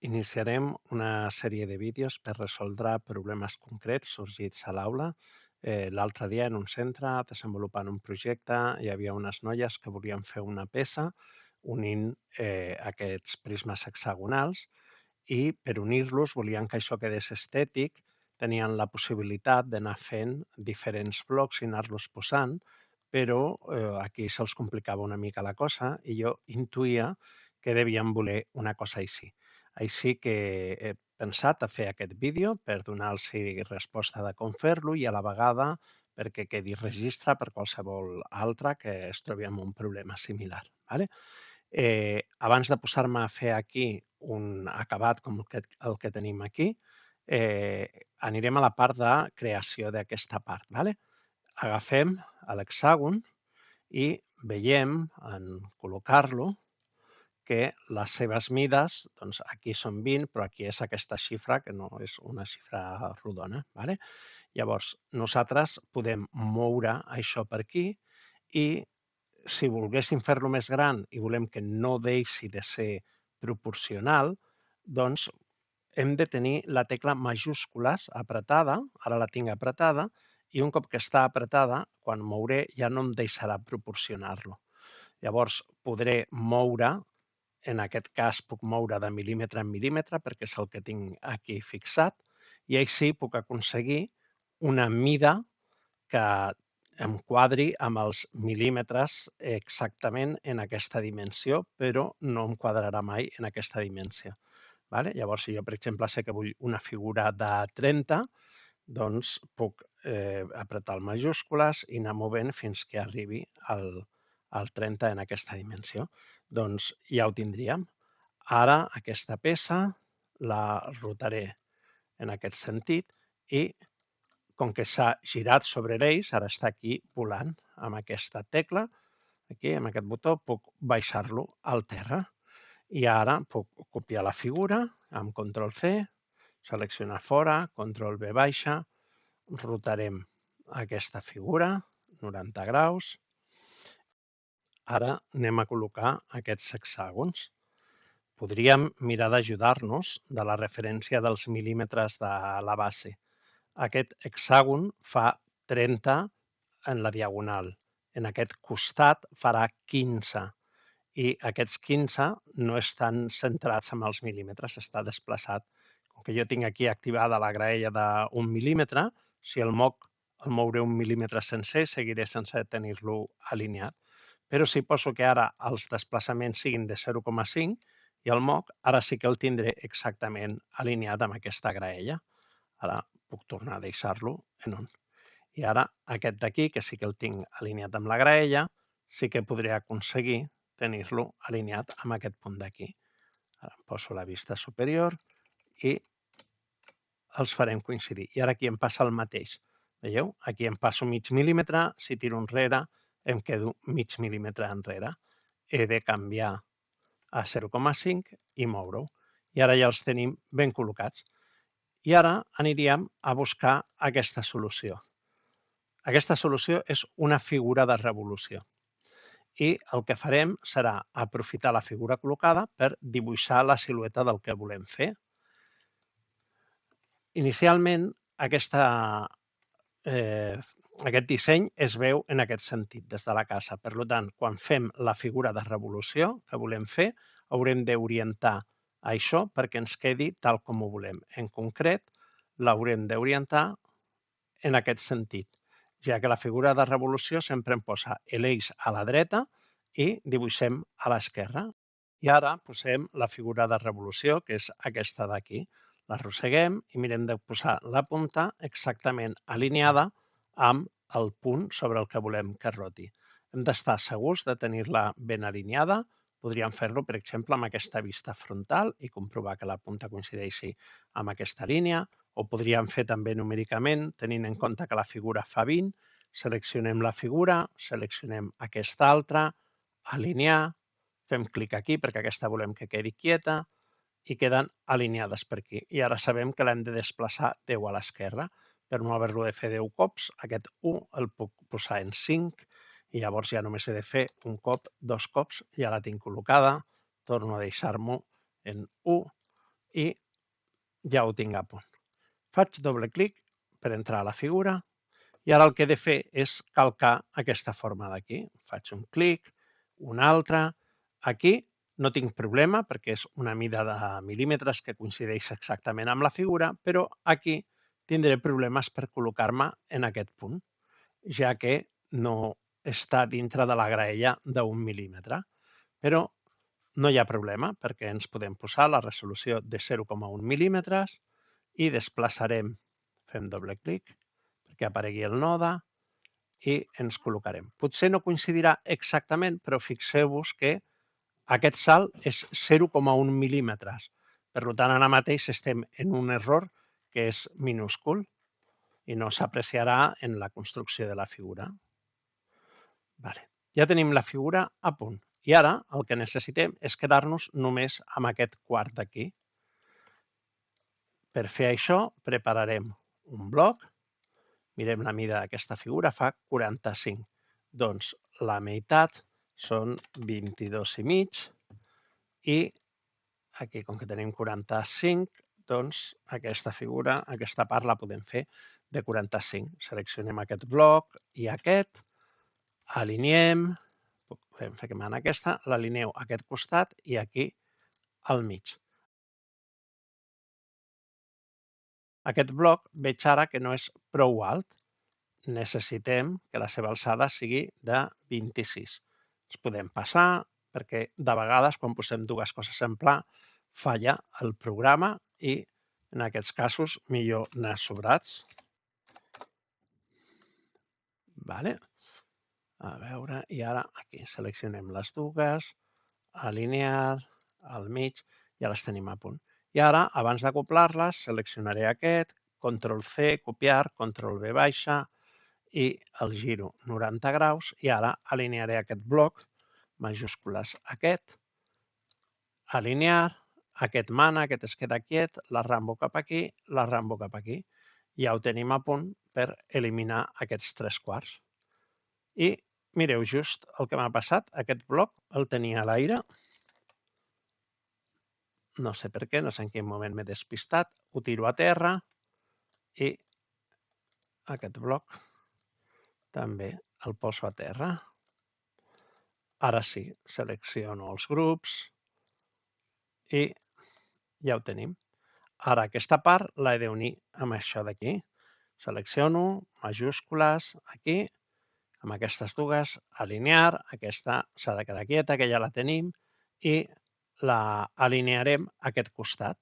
Iniciarem una sèrie de vídeos per resoldre problemes concrets sorgits a l'aula. L'altre dia en un centre desenvolupant un projecte hi havia unes noies que volien fer una peça unint aquests prismes hexagonals i per unir-los volien que això quedés estètic, tenien la possibilitat d'anar fent diferents blocs i anar-los posant, però aquí se'ls complicava una mica la cosa i jo intuïa que devien voler una cosa així. Així que he pensat a fer aquest vídeo per donar-los resposta de com fer-lo i a la vegada perquè quedi registre per qualsevol altre que es trobi amb un problema similar. Vale? Abans de posar-me a fer aquí un acabat com el que tenim aquí, anirem a la part de creació d'aquesta part. Vale? Agafem l'hexàgon i veiem en col·locar-lo que les seves mides, doncs aquí són 20, però aquí és aquesta xifra, que no és una xifra rodona. Vale? Llavors, nosaltres podem moure això per aquí i si volguéssim fer-lo més gran i volem que no deixi de ser proporcional, doncs hem de tenir la tecla majúscules apretada, ara la tinc apretada, i un cop que està apretada, quan mouré ja no em deixarà proporcionar-lo. Llavors podré moure, en aquest cas puc moure de mil·límetre en mil·límetre perquè és el que tinc aquí fixat, i així puc aconseguir una mida que em quadri amb els mil·límetres exactament en aquesta dimensió, però no em quadrarà mai en aquesta dimensió. Vale? Llavors, si jo, per exemple, sé que vull una figura de 30, doncs puc apretar el majúscules i anar movent fins que arribi al 30 en aquesta dimensió. Doncs ja ho tindríem. Ara aquesta peça la rotaré en aquest sentit i com que s'ha girat sobre l'eix, ara està aquí volant amb aquesta tecla, aquí amb aquest botó puc baixar-lo al terra. I ara puc copiar la figura amb Ctrl+C, seleccionar fora, Ctrl+V baixa, rotarem aquesta figura 90 graus. Ara anem a col·locar aquests hexàgons. Podríem mirar d'ajudar-nos de la referència dels mil·límetres de la base. Aquest hexàgon fa 30 en la diagonal. En aquest costat farà 15 i aquests 15 no estan centrats amb els mil·límetres, està desplaçat. Com que jo tinc aquí activada la graella d'un mil·límetre, si el mouré un mil·límetre sencer, seguiré sense tenir-lo alineat. Però si poso que ara els desplaçaments siguin de 0,5 i el moc, ara sí que el tindré exactament alineat amb aquesta graella. Ara puc tornar a deixar-lo en on. I ara aquest d'aquí, que sí que el tinc alineat amb la graella, sí que podré aconseguir tenir-lo alineat amb aquest punt d'aquí. Ara em poso la vista superior i els farem coincidir. I ara aquí em passa el mateix. Veieu? Aquí em passo mig mil·límetre, si tiro enrere em quedo mig mil·límetre enrere. He de canviar a 0,5 i moure-ho. I ara ja els tenim ben col·locats. I ara aniríem a buscar aquesta solució. Aquesta solució és una figura de revolució. I el que farem serà aprofitar la figura col·locada per dibuixar la silueta del que volem fer. Inicialment, aquest disseny es veu en aquest sentit, des de la casa. Per tant, quan fem la figura de revolució que volem fer, haurem d'orientar això perquè ens quedi tal com ho volem. En concret, l'haurem d'orientar en aquest sentit, ja que la figura de revolució sempre em posa l'eix a la dreta i dibuixem a l'esquerra. I ara posem la figura de revolució, que és aquesta d'aquí. L'arrosseguem i mirem de posar la punta exactament alineada amb el punt sobre el que volem que roti. Hem d'estar segurs de tenir-la ben alineada. Podríem fer-lo, per exemple, amb aquesta vista frontal i comprovar que la punta coincideixi amb aquesta línia, o podríem fer també numèricament, tenint en compte que la figura fa 20, seleccionem la figura, seleccionem aquesta altra, alinear, fem clic aquí perquè aquesta volem que quedi quieta i queden alineades per aquí. I ara sabem que l'hem de desplaçar 10 a l'esquerra. Per no haver-lo de fer 10 cops, aquest 1 el puc posar en 5 i llavors ja només he de fer un cop, 2 cops, ja la tinc col·locada, torno a deixar-m'ho en 1, i ja ho tinc a punt. Faig doble clic per entrar a la figura i ara el que he de fer és calcar aquesta forma d'aquí. Faig un clic, un altre. Aquí no tinc problema perquè és una mida de mil·límetres que coincideix exactament amb la figura, però aquí tindré problemes per col·locar-me en aquest punt, ja que no està dintre de la graella d'un mil·límetre. Però no hi ha problema perquè ens podem posar la resolució de 0,1 mil·límetres i desplaçarem, fem doble clic perquè aparegui el node i ens col·locarem. Potser no coincidirà exactament, però fixeu-vos que aquest salt és 0,1 mil·límetres. Per tant, ara mateix estem en un error que és minúscul i no s'apreciarà en la construcció de la figura. Vale. Ja tenim la figura a punt. I ara el que necessitem és quedar-nos només amb aquest quart d'aquí. Per fer això, prepararem un bloc. Mirem la mida d'aquesta figura, fa 45. Doncs la meitat són 22,5 i aquí, com que tenim 45, doncs aquesta figura, aquesta part la podem fer de 45. Seleccionem aquest bloc i aquest, alineem, podem fer que mana aquesta, l'alineeu a aquest costat i aquí al mig. Aquest bloc veig ara que no és prou alt. Necessitem que la seva alçada sigui de 26. Ens podem passar perquè de vegades quan posem dues coses en pla falla el programa i en aquests casos millor anar sobrats. Vale. A veure, i ara aquí seleccionem les dues, alinear, al mig, ja les tenim a punt. I ara, abans d'acoplar-les, seleccionaré aquest, Ctrl+C, copiar, Ctrl+V baixa, i el giro 90 graus i ara alinearé aquest bloc, majúscules aquest, alinear, aquest mana, aquest es queda quiet, l'arrambo cap aquí, l'arrambo cap aquí. Ja ho tenim a punt per eliminar aquests 3/4. I mireu just el que m'ha passat, aquest bloc el tenia a l'aire, no sé per què, no sé en quin moment m'he despistat, ho tiro a terra i aquest bloc també el poso a terra. Ara sí, selecciono els grups i ja ho tenim. Ara aquesta part l'he d'unir amb això d'aquí. Selecciono, majúscules, aquí, amb aquestes dues, alinear, aquesta s'ha de quedar quieta, que ja la tenim, i la alinearem a aquest costat.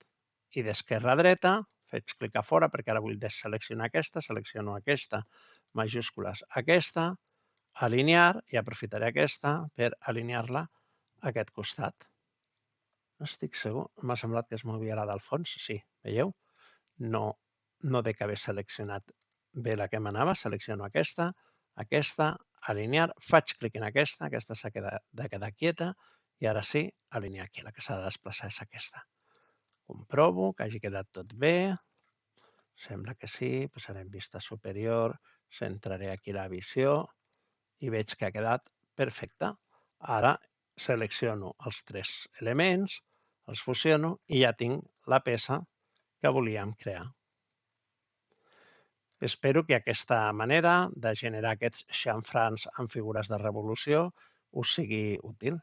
I d'esquerra a dreta, faig clic a fora perquè ara vull deseleccionar aquesta, selecciono aquesta, majúscules, aquesta, alinear, i aprofitaré aquesta per alinear-la a aquest costat. No estic segur, m'ha semblat que es movia la del fons, sí, veieu? No dec haver seleccionat bé la que m'anava, selecciono aquesta, alinear, faig clic en aquesta s'ha de quedar quieta, i ara sí, alinear aquí, la que s'ha de desplaçar és aquesta. Comprovo que hagi quedat tot bé, sembla que sí, posarem vista superior, centraré aquí la visió i veig que ha quedat perfecte. Ara selecciono els 3 elements, els fusiono i ja tinc la peça que volíem crear. Espero que aquesta manera de generar aquests xamfrans amb figures de revolució us sigui útil.